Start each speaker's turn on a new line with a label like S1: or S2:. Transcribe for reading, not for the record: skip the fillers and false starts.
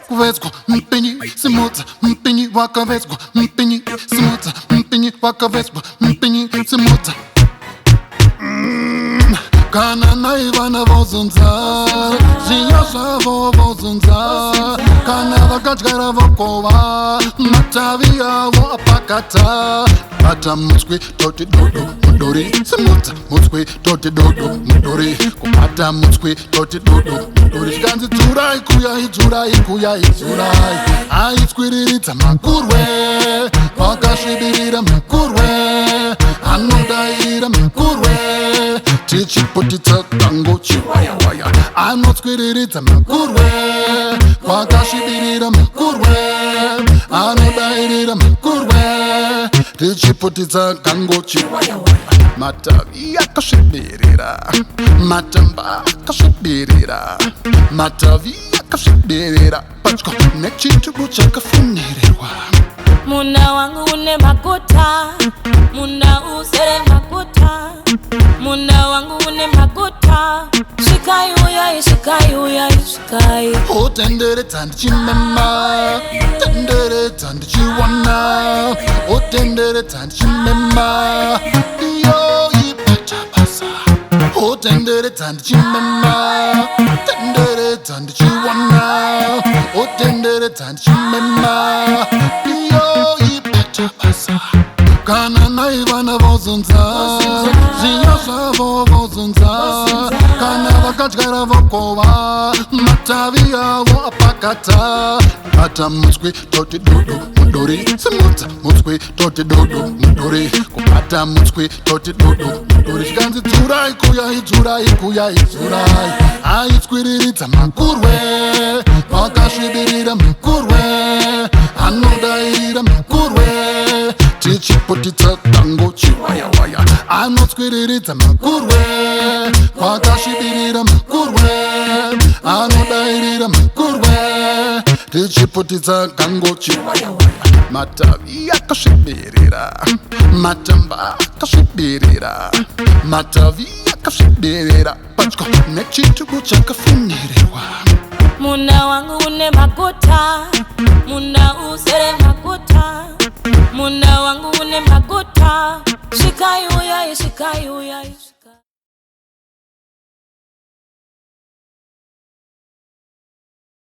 S1: Kuvezwa mpinyi simutsa mpinyi wakavezwa mpinyi simutsa mpinyi wakavezwa mpinyi simutsa kana naivana vozunza zviya zvavo vozunza kana vakadyara vokova matavi avo apakata bata mutswi toti dodo mudori simutsa mutswi toti dodo mudori kubata mutswi toti dodo mudori zvikanzi dzurai kuyai dzurai kuyai dzurai aitswiriridza makurwe vakasvibirira makurwe anodaira makurwe tichiputitsa kango chiwayawaya anotswiriridza makurwe vakasvibirira makurwe anodairira makurwe tichiputitsa kango chiwayawaya matavi akasvibirira matamba akasvibirira matavi akasvibirira patyo nechitubu chakafunirirwa
S2: munda wangu une makuta munda uzere makuta munda wangu une makuta shikai uyai shikai uyai shikai
S1: otenderedza ndichimema tenderedza ndichiwana otenderedza ndichimema iyo ipata basa otenderedza ndichimema tenderedza ndichiwana otenderedza ndichimema iyo ipata basa kana naivana vozunza zviya zvavo vozunza kana vakadyara vokova matavi avo apakata bata mutswi toti dodo mudori simutsa mutswi toti dodo mudori kubata mutswi toti dodo mudori zvikanzi dzurai kuyai dzurai kuyai dzurai aitswiriridza makurwe vakasvibirira makurwe anodairira makurwe tichiputitsa kango chiwayawaya anotswiriridza makurwe vakasvibirira makurwe anodairira makurwe tichiputitsa kango chiwayawaya matavi akasvibirira matamba akasvibirira matavi akasvibirira patyo nechitubu chakafunirirwa
S2: munda wangu une makuta munda uzere makuta